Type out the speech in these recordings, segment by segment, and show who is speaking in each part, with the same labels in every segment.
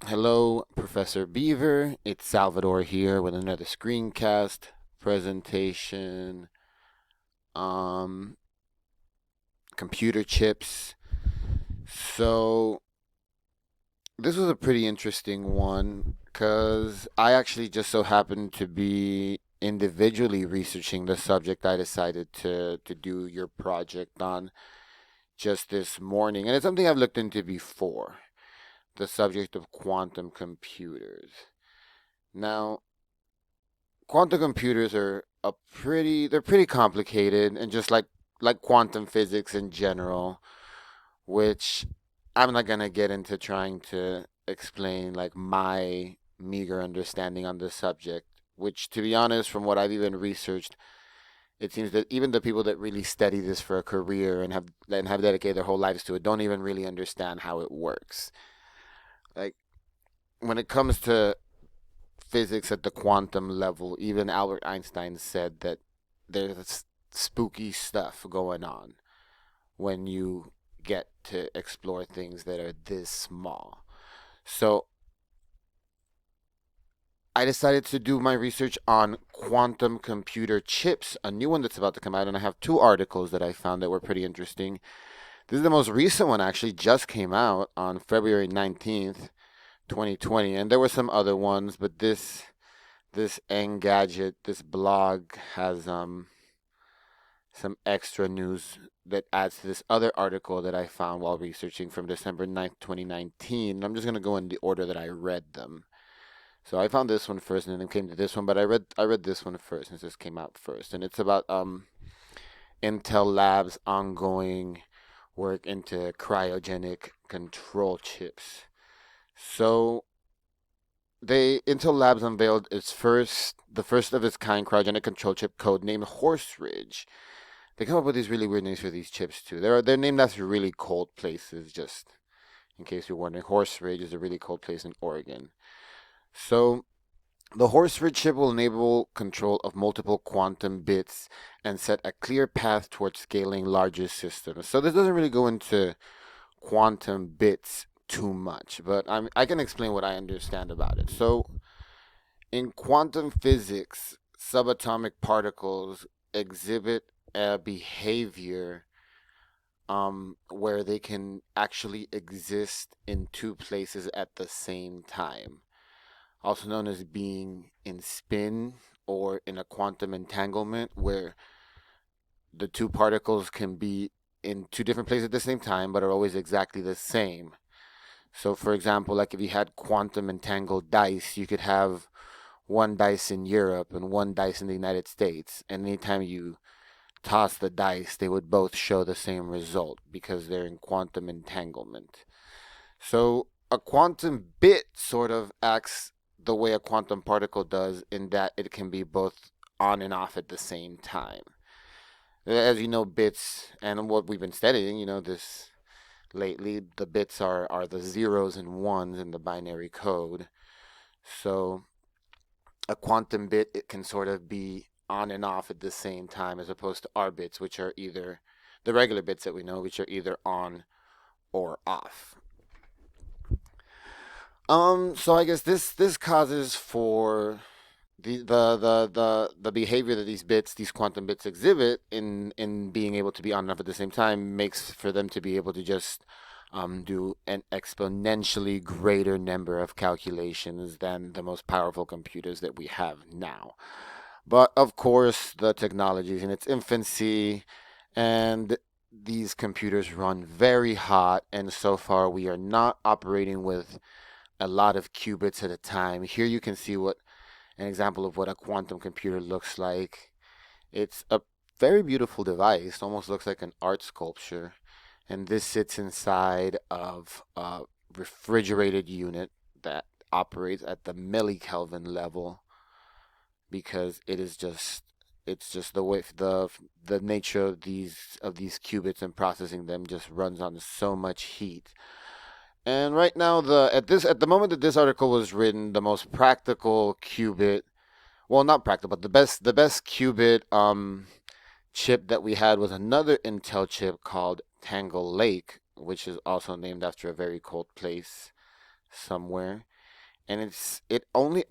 Speaker 1: Hello, Professor Beaver. It's Salvador here with another screencast presentation. Um, Computer chips. So, this was a pretty interesting one because I actually just so happened to be individually researching the subject I decided to do your project on just this morning. And it's something I've looked into before, the subject of quantum computers. Now, quantum computers are they're pretty complicated and just like quantum physics in general, which I'm not gonna get into trying to explain like my meager understanding on this subject, which to be honest, from what I've even researched, it seems that even the people that really study this for a career and have dedicated their whole lives to it don't even really understand how it works. Like when it comes to physics at the quantum level, even Albert Einstein said that there's spooky stuff going on when you get to explore things that are this small. So I decided to do my research on quantum computer chips, a new one that's about to come out, and I have two articles that I found that were pretty interesting. This is the most recent one, actually, just came out on February 19th, 2020, and there were some other ones, but this Engadget, this blog has some extra news that adds to this other article that I found while researching from December 9th, 2019. I'm just gonna go in the order that I read them. So I found this one first and then came to this one, but I read this one first since this came out first. And it's about Intel Labs ongoing work into cryogenic control chips. So they Intel Labs unveiled the first of its kind cryogenic control chip code named Horse Ridge. They come up with these really weird names for these chips too. They're named after really cold places. Just in case you're wondering, Horse Ridge is a really cold place in Oregon. So the Horse Ridge chip will enable control of multiple quantum bits and set a clear path towards scaling larger systems. So this doesn't really go into quantum bits too much, but I can explain what I understand about it. So in quantum physics, subatomic particles exhibit a behavior where they can actually exist in two places at the same time, also known as being in spin or in a quantum entanglement, where the two particles can be in two different places at the same time but are always exactly the same. So, for example, like if you had quantum entangled dice, you could have one dice in Europe and one dice in the United States. And anytime you toss the dice, they would both show the same result because they're in quantum entanglement. So a quantum bit sort of acts the way a quantum particle does in that it can be both on and off at the same time. As you know, bits and what we've been studying, this lately, the bits are the zeros and ones in the binary code. So a quantum bit, it can sort of be on and off at the same time, as opposed to our bits, which are either the regular bits that we know, which are either on or off. So I guess this causes for the behavior that these quantum bits exhibit in being able to be on and off at the same time makes for them to be able to just do an exponentially greater number of calculations than the most powerful computers that we have now. But of course, the technology is in its infancy, and these computers run very hot, and so far we are not operating with a lot of qubits at a time. Here you can see what an example of what a quantum computer looks like. It's a very beautiful device, almost looks like an art sculpture. And this sits inside of a refrigerated unit that operates at the millikelvin level because it's just the way the nature of these qubits and processing them just runs on so much heat. And right now, at the moment that this article was written, the most practical qubit, well, not practical, but the best qubit chip that we had was another Intel chip called Tangle Lake, which is also named after a very cold place somewhere. and it only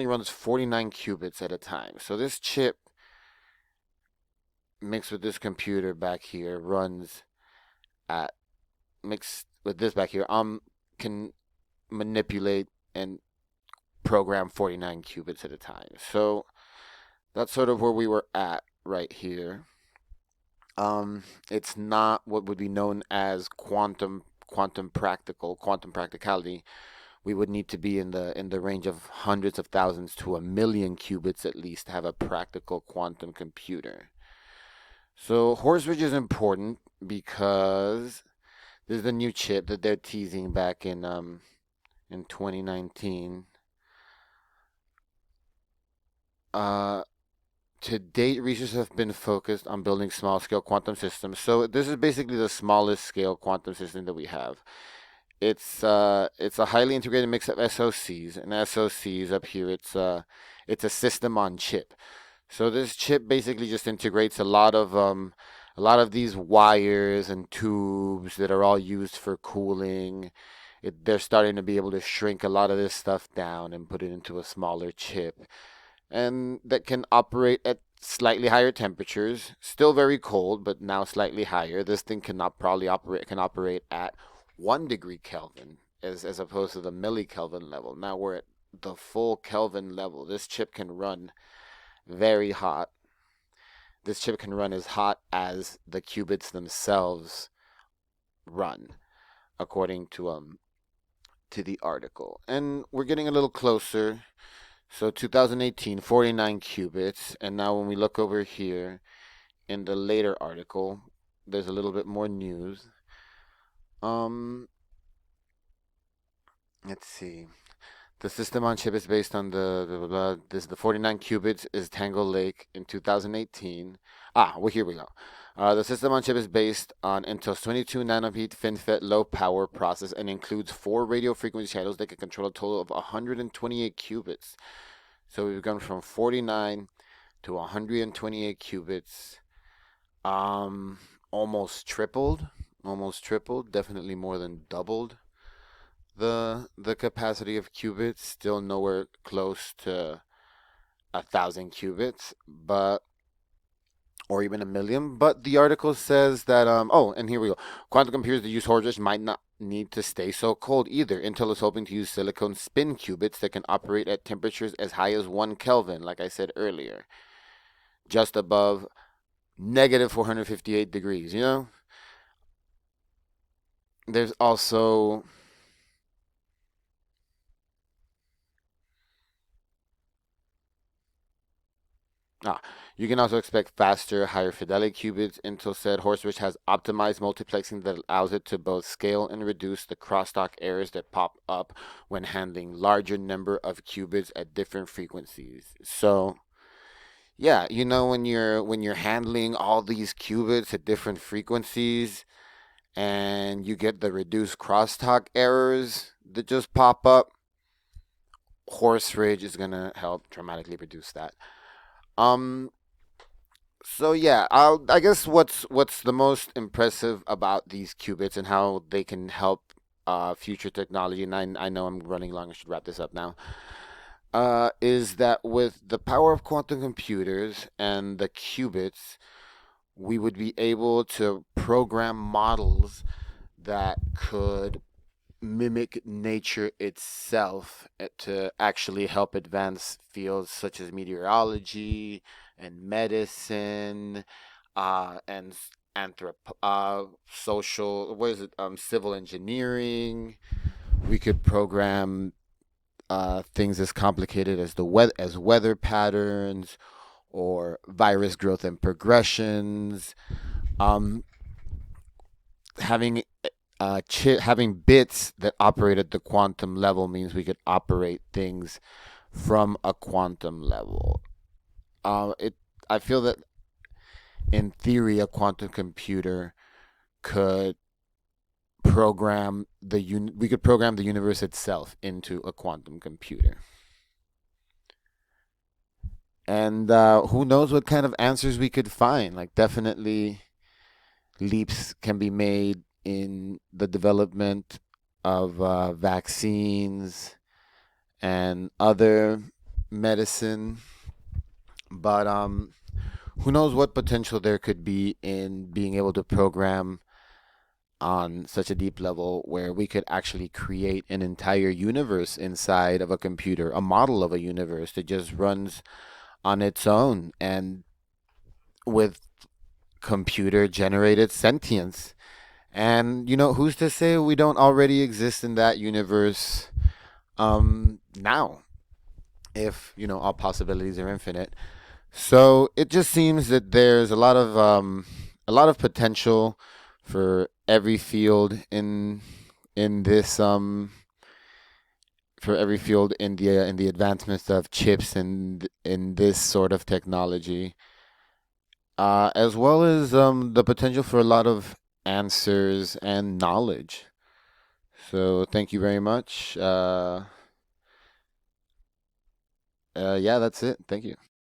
Speaker 1: runs 49 qubits at a time. So this chip mixed with this computer back here runs at mixed with this back here can manipulate and program 49 qubits at a time. So that's sort of where we were at right here. It's not what would be known as quantum practicality. We would need to be in the range of hundreds of thousands to a million qubits at least to have a practical quantum computer. So Horseridge is important because there's the new chip that they're teasing back in 2019. Uh, to date, researchers have been focused on building small scale quantum systems. So this is basically the smallest scale quantum system that we have. It's a highly integrated mix of SoCs, and SoCs up here it's a system on chip. So this chip basically just integrates a lot of these wires and tubes that are all used for cooling. They're starting to be able to shrink a lot of this stuff down and put it into a smaller chip, and that can operate at slightly higher temperatures. Still very cold, but now slightly higher. This thing cannot probably operate at 1 degree Kelvin as opposed to the millikelvin level. Now we're at the full Kelvin level. This chip can run very hot. This chip can run as hot as the qubits themselves run, according to the article. And we're getting a little closer. So 2018, 49 qubits, and now when we look over here in the later article, there's a little bit more news. Um, let's see. The system on chip is based on the 49 qubits is Tango Lake in 2018. Well, here we go. The system on chip is based on Intel's 22 nanobit FinFET low power process and includes 4 radio frequency channels that can control a total of 128 qubits. So we've gone from 49 to 128 qubits. Um, almost tripled, definitely more than doubled the capacity of qubits. Still nowhere close to 1,000 qubits, but or even a million. But the article says that and here we go. Quantum computers that use Horseridge might not need to stay so cold either. Intel is hoping to use silicon spin qubits that can operate at temperatures as high as 1 Kelvin, like I said earlier, just above negative 458 degrees. There's also Ah, you can also expect faster, higher fidelity qubits. Intel said Horseridge has optimized multiplexing that allows it to both scale and reduce the crosstalk errors that pop up when handling larger number of qubits at different frequencies. So, yeah, when you're handling all these qubits at different frequencies and you get the reduced crosstalk errors that just pop up, Horseridge is gonna help dramatically reduce that. Um, So yeah, I guess what's the most impressive about these qubits and how they can help future technology, and I know I'm running long, I should wrap this up now, is that with the power of quantum computers and the qubits, we would be able to program models that could mimic nature itself to actually help advance fields such as meteorology and medicine, and social, what is it, civil engineering. We could program things as complicated as weather patterns or virus growth and progressions. Um, having having bits that operate at the quantum level means we could operate things from a quantum level. It I feel that in theory a quantum computer could we could program the universe itself into a quantum computer. And who knows what kind of answers we could find. Like, definitely leaps can be made in the development of vaccines, and other medicine. But who knows what potential there could be in being able to program on such a deep level where we could actually create an entire universe inside of a computer, a model of a universe that just runs on its own and with computer generated sentience. And who's to say we don't already exist in that universe now, if all possibilities are infinite. So it just seems that there's a lot of potential for every field in this for every field in the advancements of chips and in this sort of technology, as well as the potential for a lot of answers and knowledge. So thank you very much. Yeah, that's it. Thank you.